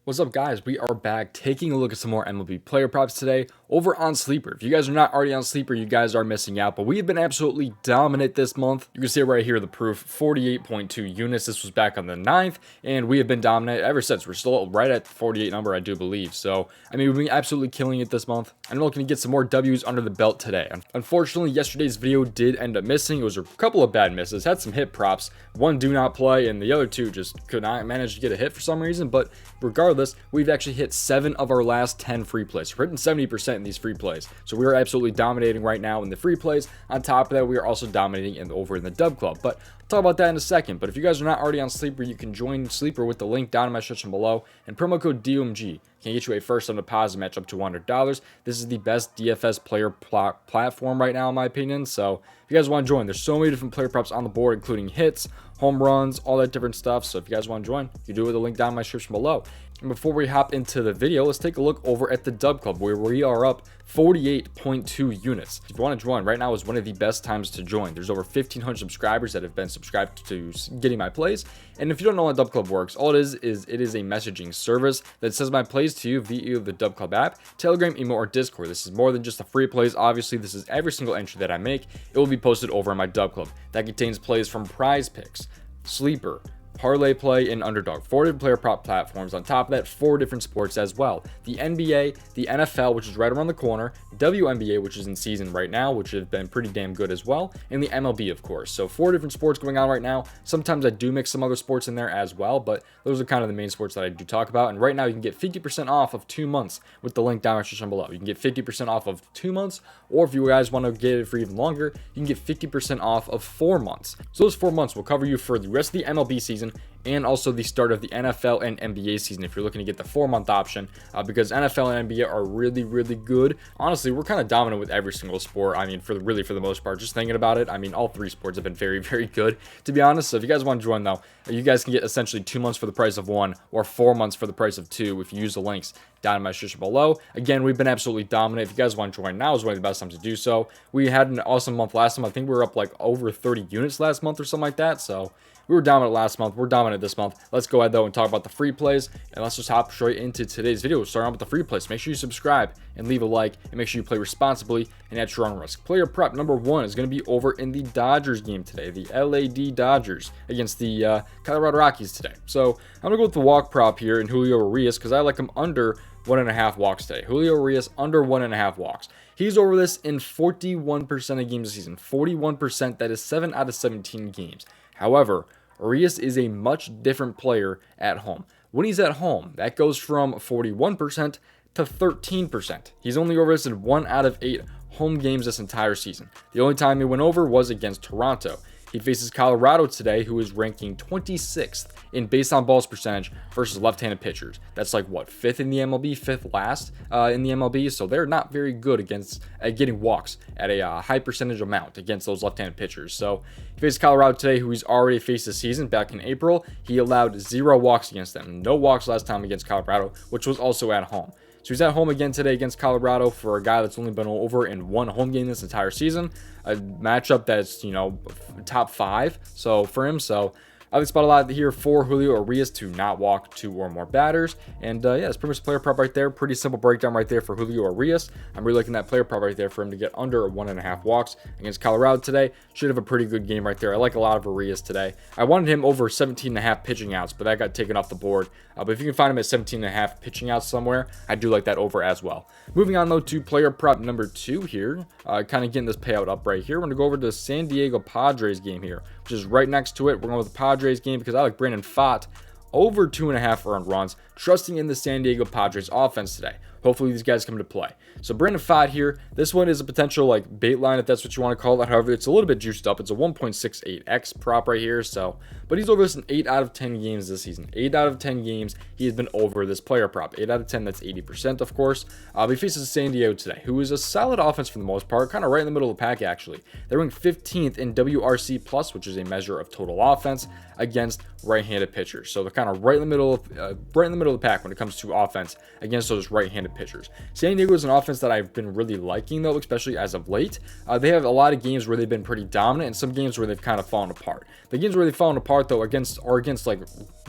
What's up, guys? We are back taking a look at some more MLB player props today over on Sleeper. If you guys are not already on Sleeper, you guys are missing out, but we have been absolutely dominant this month. You can see it right here, the proof, 48.2 units. This was back on the 9th, and we have been dominant ever since. We're still right at the 48 number, I do believe. So, I mean, we've been absolutely killing it this month. I'm looking to get some more W's under the belt today. Unfortunately, yesterday's video did end up missing. It was a couple of bad misses. Had some hit props. One do not play, and the other two just could not manage to get a hit for some reason, but regardless, we've actually hit 7 of our last 10 free plays. We're hitting 70% in these free plays. So we are absolutely dominating right now in the free plays. On top of that, we are also dominating over in the Dub Club. But I'll talk about that in a second. But if you guys are not already on Sleeper, you can join Sleeper with the link down in my description below. And promo code DOMG can get you a first time deposit match up to $100. This is the best DFS player platform right now, in my opinion. So if you guys want to join, there's so many different player props on the board, including hits, home runs, all that different stuff. So if you guys want to join, you can do it with the link down in my description below. And before we hop into the video, let's take a look over at the Dub Club, where we are up 48.2 units. If you want to join, right now is one of the best times to join. There's over 1,500 subscribers that have been subscribed to getting my plays. And if you don't know how Dub Club works, all it is it is a messaging service that sends my plays to you via the Dub Club app, Telegram, email, or Discord. This is more than just the free plays. Obviously, this is every single entry that I make. It will be posted over in my Dub Club. That contains plays from Prize Picks, Sleeper, Parlay Play, and Underdog. 4 different player prop platforms. On top of that, 4 different sports as well. The NBA, the NFL, which is right around the corner, WNBA, which is in season right now, which have been pretty damn good as well, and the MLB, of course. So 4 different sports going on right now. Sometimes I do mix some other sports in there as well, but those are kind of the main sports that I do talk about. And right now, you can get 50% off of 2 months with the link down in the description below. You can get 50% off of 2 months, or if you guys want to get it for even longer, you can get 50% off of 4 months. So those 4 months will cover you for the rest of the MLB season and also the start of the NFL and NBA season if you're looking to get the 4-month option, because NFL and NBA are really good. Honestly, we're kind of dominant with every single sport. I mean, for the most part, just thinking about it, I mean, all 3 sports have been very good, to be honest. So if you guys want to join, though, you guys can get essentially 2 months for the price of 1 or 4 months for the price of 2 if you use the links down in my description below. Again, we've been absolutely dominant. If you guys want to join, now is one of the best times to do so. We had an awesome month last month. I think we were up like over 30 units last month or something like that. So we were dominant last month. We're dominant this month. Let's go ahead, though, and talk about the free plays. And let's just hop straight into today's video. Starting off with the free plays. Make sure you subscribe and leave a like. And make sure you play responsibly and at your own risk. Player prop number 1 is going to be over in the Dodgers game today. The LAD Dodgers against the Colorado Rockies today. So I'm going to go with the walk prop here in Julio Urias because I like him under 1.5 walks today. Julio Urias under 1.5 walks. He's over this in 41% of games this season. 41%. That is 7 out of 17 games. However, Urias is a much different player at home. When he's at home, that goes from 41% to 13%. He's only over this in 1 out of 8 home games this entire season. The only time he went over was against Toronto. He faces Colorado today, who is ranking 26th in base on balls percentage versus left-handed pitchers. That's like what, 5th in the MLB, 5th last in the MLB. So they're not very good against getting walks at a high percentage amount against those left-handed pitchers. So he faces Colorado today, who he's already faced this season. Back in April, he allowed 0 walks against them. No walks last time against Colorado, which was also at home. So he's at home again today against Colorado for a guy that's only been over in 1 home game this entire season. A matchup that's, you know, top 5. So for him, I would spot a lot here for Julio Urias to not walk 2 or more batters. And yeah, it's pretty much a player prop right there. Pretty simple breakdown right there for Julio Urias. I'm really liking that player prop right there for him to get under 1.5 walks against Colorado today. Should have a pretty good game right there. I like a lot of Urias today. I wanted him over 17.5 pitching outs, but that got taken off the board. But if you can find him at 17.5 pitching outs somewhere, I do like that over as well. Moving on, though, to player prop number 2 here. Kind of getting this payout up right here. We're going to go over to the San Diego Padres game here, which is right next to it. We're going with the Padres game because I like Brandon Pfaadt over 2.5 earned runs, trusting in the San Diego Padres offense today. Hopefully these guys come to play. So Brandon Pfaadt here, this one is a potential like bait line if that's what you want to call it. However, it's a little bit juiced up. It's a 1.68x prop right here. So, but he's over this in 8 out of 10 games this season. 8 out of 10 games, he has been over this player prop. 8 out of 10, that's 80%, of course. But he faces San Diego today, who is a solid offense for the most part, kind of right in the middle of the pack actually. They're ranked 15th in WRC+, which is a measure of total offense against right-handed pitchers. So they're kind of right in the middle of the pack when it comes to offense against those right-handed pitchers. San Diego is an offense that I've been really liking, though, especially as of late. They have a lot of games where they've been pretty dominant and some games where they've kind of fallen apart. The games where they've fallen apart, though, are against like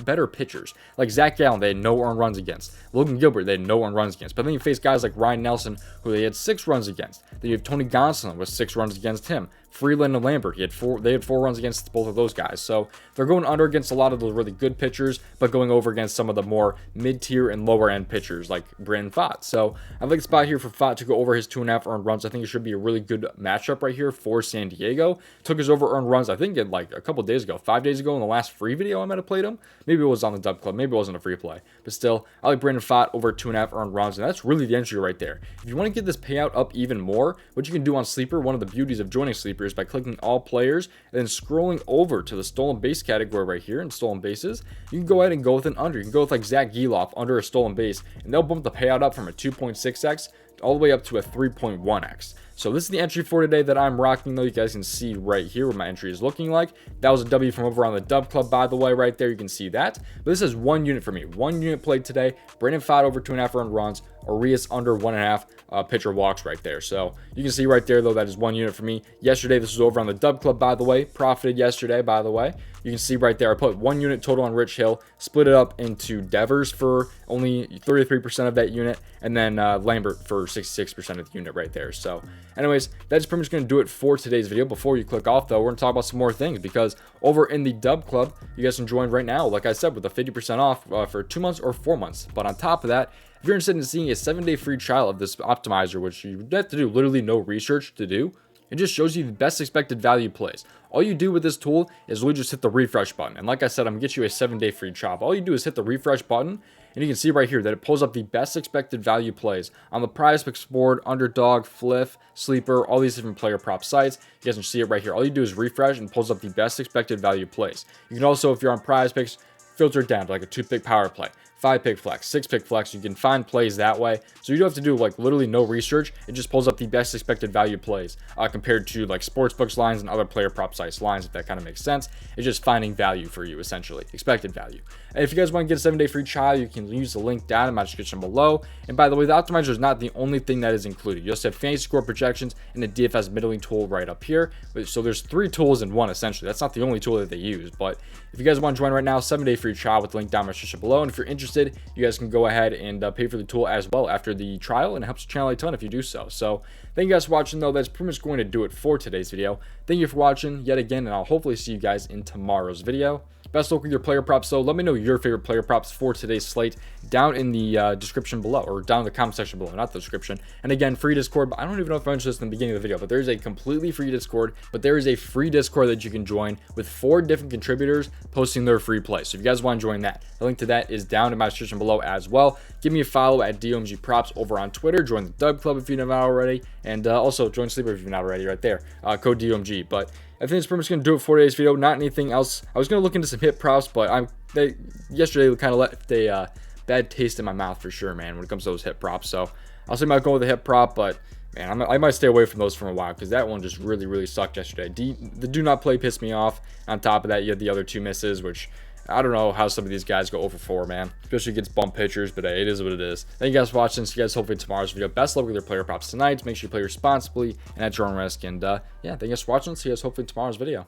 better pitchers. Like Zach Gallen, they had no earned runs against. Logan Gilbert, they had no earned runs against. But then you face guys like Ryan Nelson, who they had 6 runs against. Then you have Tony Gonsolin with 6 runs against him. Freeland and Lambert, they had 4 runs against both of those guys. So they're going under against a lot of those really good pitchers, but going over against some of the more mid-tier and lower-end pitchers like Brandon Pfaadt. So I like the spot here for Pfaadt to go over his 2.5 earned runs. I think it should be a really good matchup right here for San Diego. Took his over earned runs, I think, in like a couple days ago, 5 days ago in the last free video I might have played him. Maybe it was on the Dub Club. Maybe it wasn't a free play. But still, I like Brandon Pfaadt over 2.5 earned runs, and that's really the entry right there. If you want to get this payout up even more, what you can do on Sleeper, one of the beauties of joining Sleeper is by clicking all players and then scrolling over to the stolen base category right here in stolen bases, you can go ahead and go with an under. You can go with like Zach Gelof under a stolen base, and they'll bump the payout up from a 2.6x all the way up to a 3.1x. So this is the entry for today that I'm rocking, though. You guys can see right here what my entry is looking like. That was a W from over on the Dub Club, by the way, right there. You can see that. But this is 1 unit for me. 1 unit played today. Brandon Pfaadt over 2.5 earned runs. Urias under 1.5 pitcher walks right there. So you can see right there, though, that is 1 unit for me. Yesterday, this was over on the Dub Club, by the way. Profited yesterday, by the way. You can see right there, I put 1 unit total on Rich Hill, split it up into Devers for only 33% of that unit, and then Lambert for 66% of the unit right there. So anyways, that's pretty much going to do it for today's video. Before you click off, though, we're going to talk about some more things, because over in the Dub Club, you guys can join right now, like I said, with a 50% off for 2 months or 4 months. But on top of that, if you're interested in seeing a 7-day free trial of this optimizer, which you have to do literally no research to do, it just shows you the best expected value plays. All you do with this tool is really just hit the refresh button. And like I said, I'm going to get you a 7-day free trial. All you do is hit the refresh button, and you can see right here that it pulls up the best expected value plays on the prizepicks board, underdog, fliff, sleeper, all these different player prop sites. You guys can see it right here. All you do is refresh and pulls up the best expected value plays. You can also, if you're on prizepicks, filter it down to like a 2-pick power play, 5-pick flex, 6-pick flex. You can find plays that way. So you don't have to do like literally no research. It just pulls up the best expected value plays compared to like sportsbooks lines and other player prop sites lines, if that kind of makes sense. It's just finding value for you, essentially, expected value. And if you guys want to get a 7-day free trial, you can use the link down in my description below. And by the way, the optimizer is not the only thing that is included. You also have fantasy score projections and a DFS middling tool right up here. So there's 3 tools in one, essentially. That's not the only tool that they use, but if you guys want to join right now, 7-day free trial with the link down in my description below. And if you're interested, you guys can go ahead and pay for the tool as well after the trial, and it helps the channel a ton if you do so. So thank you guys for watching, though. That's pretty much going to do it for today's video. Thank you for watching yet again, and I'll hopefully see you guys in tomorrow's video. Best luck with your player props, so let me know your favorite player props for today's slate down in the description below, or down in the comment section below, not the description. And again, free Discord, but I don't even know if I mentioned this in the beginning of the video, but there's a completely free Discord, but there is a free Discord that you can join with 4 different contributors posting their free play. So if you guys want to join that, the link to that is down in my description below as well. Give me a follow at DOMG Props over on Twitter. Join the Dub Club if you're not already, and also join Sleeper if you're not already right there. Code DOMG. But I think that's pretty much going to do it for today's video. Not anything else. I was going to look into some hit props, but yesterday kind of left a bad taste in my mouth for sure, man, when it comes to those hit props. So I'll say I might go with a hit prop, but man, I might stay away from those for a while, because that one just really sucked yesterday. The do not play pissed me off. On top of that, you had the other 2 misses, which I don't know how some of these guys go over 4, man. Especially against bump pitchers, but hey, it is what it is. Thank you guys for watching. See you guys hopefully in tomorrow's video. Best luck with your player props tonight. Make sure you play responsibly and at your own risk. And yeah, thank you guys for watching. See you guys hopefully in tomorrow's video.